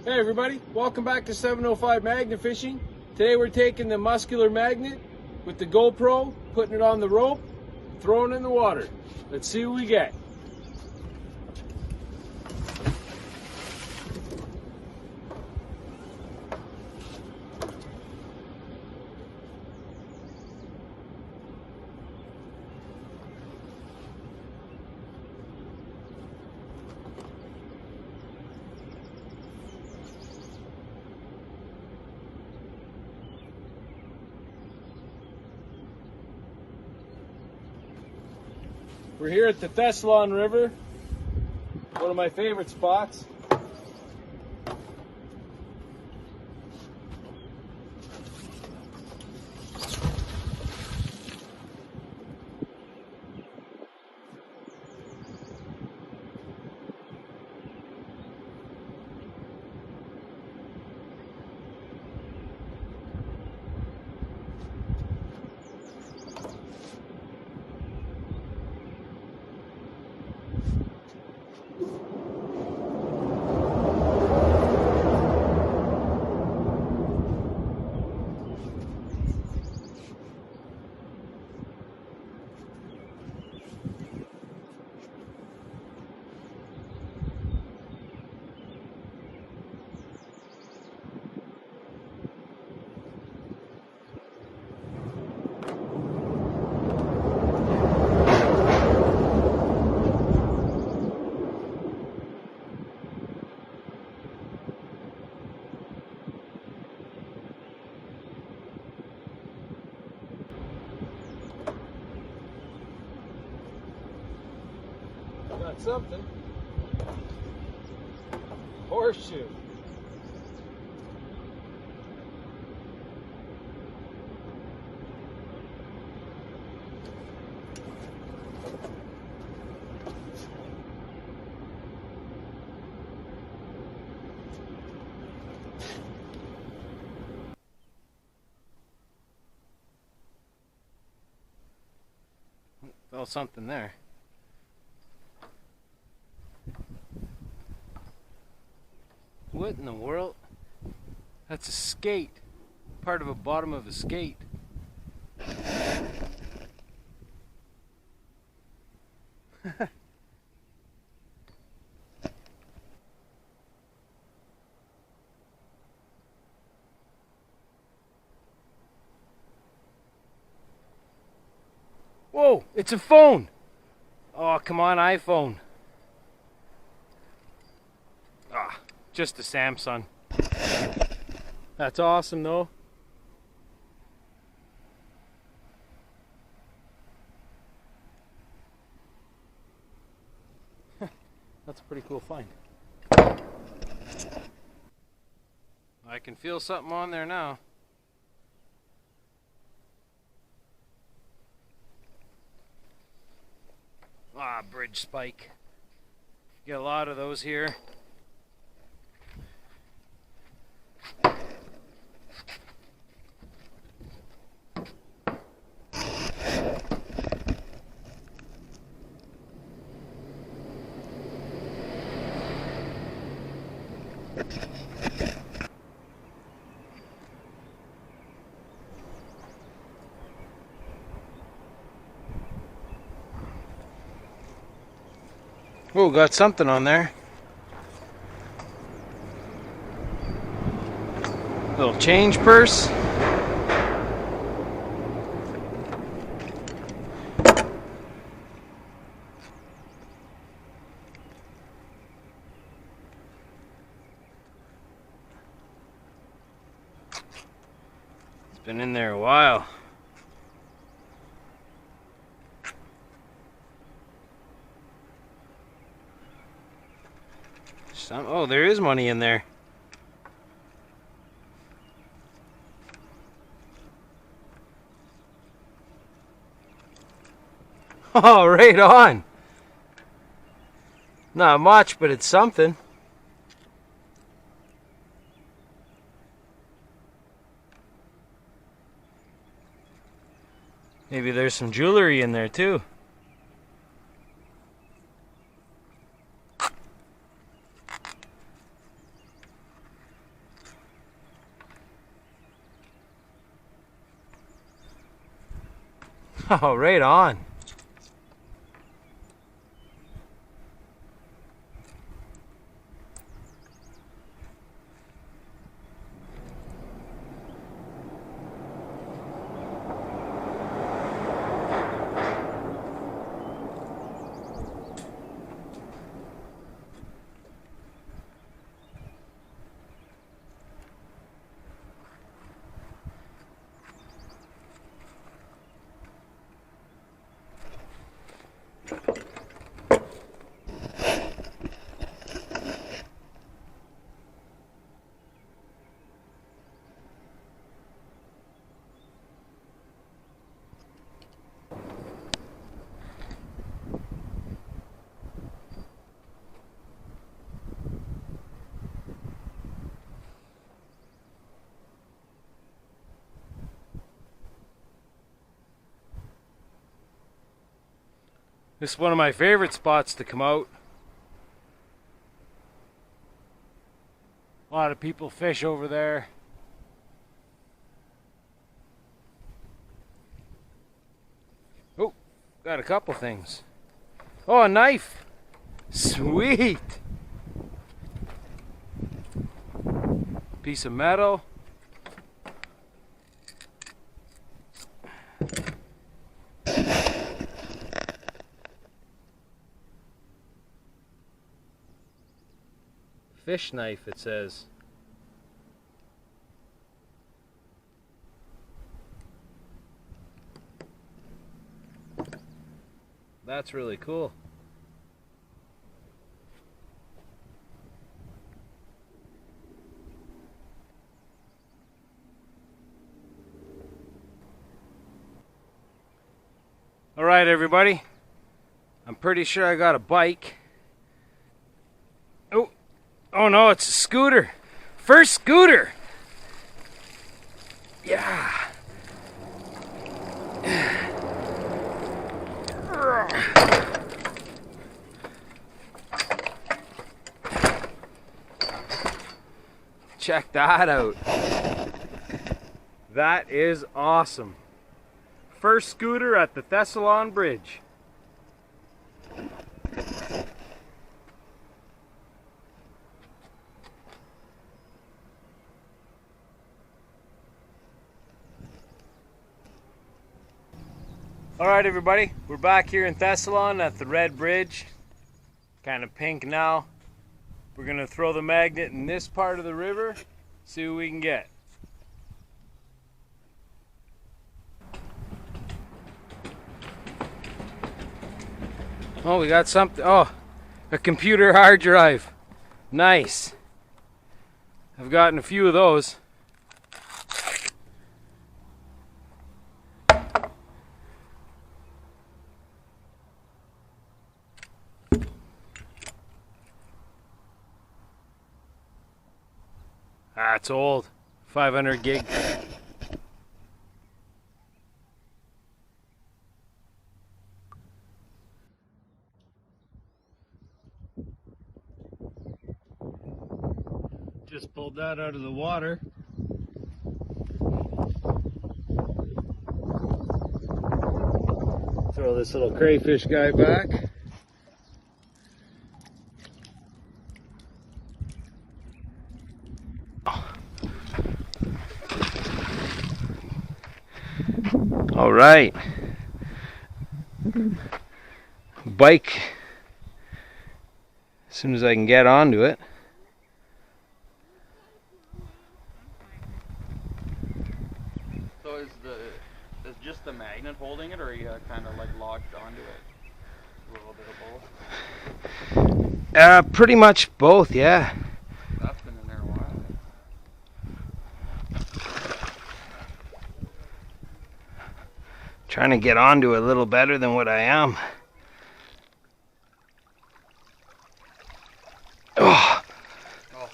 Hey everybody, welcome back to 705 Magnet Fishing. Today we're taking the muscular magnet with the GoPro, putting it on the rope, throwing it in the water. Let's see what we get. We're here at the Thessalon River, one of my favorite spots. Got something. Horseshoe. Felt something there. What in the world? That's a skate. Part of a bottom of a skate. Whoa, it's a phone. Oh, come on, iPhone. Ah, just a Samsung. That's awesome though. That's a pretty cool find. I can feel something on there now. Ah, bridge spike. Get a lot of those here. Oh, got something on there. Little change purse. It's been in there a while. Oh, there is money in there. Oh, right on. Not much, but it's something. Maybe there's some jewelry in there too. Oh, right on. This is one of my favorite spots to come out. A lot of people fish over there. Oh, got a couple things. Oh, a knife. Sweet. Piece of metal. Fish knife, it says. That's really cool. All right, everybody. I'm pretty sure I got a bike. Oh no, it's a scooter. First scooter. Yeah. Check that out. That is awesome. First scooter at the Thessalon Bridge. All right, everybody, we're back here in Thessalon at the Red Bridge. Kind of pink now. We're gonna throw the magnet in this part of the river, see what we can get. Oh, we got something. Oh, a computer hard drive. Nice. I've gotten a few of those. Ah, it's old. 500 gig. Just pulled that out of the water. Throw this little crayfish guy back. All right. Bike. As soon as I can get onto it. So is just the magnet holding it, or are you kind of like locked onto it? A little bit of both? Pretty much both, yeah. That's been in there a while. Trying to get onto it a little better than what I am. Oh. Oh.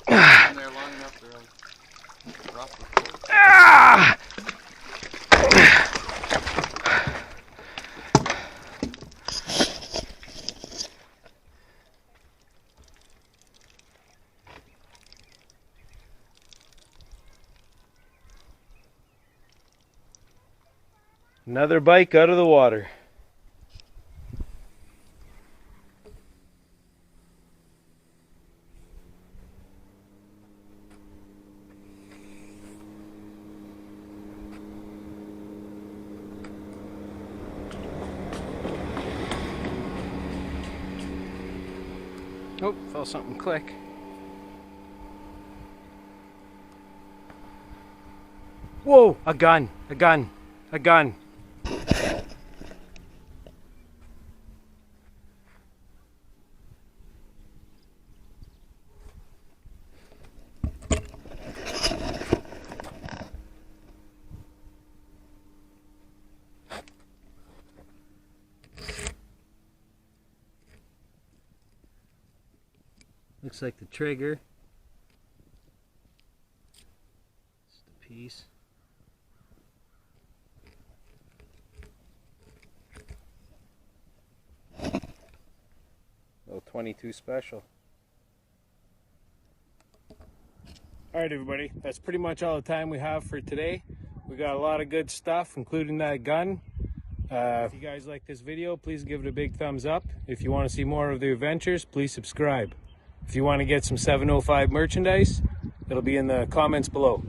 Been there long enough to rough. Ah! Another bike out of the water. Oh, felt something click. Whoa, a gun, a gun, a gun. Looks like the trigger. Just a piece. Little 22 special. Alright everybody, that's pretty much all the time we have for today. We got a lot of good stuff, including that gun. If you guys like this video, please give it a big thumbs up. If you want to see more of the adventures, please subscribe. If you want to get some 705 merchandise, it'll be in the comments below.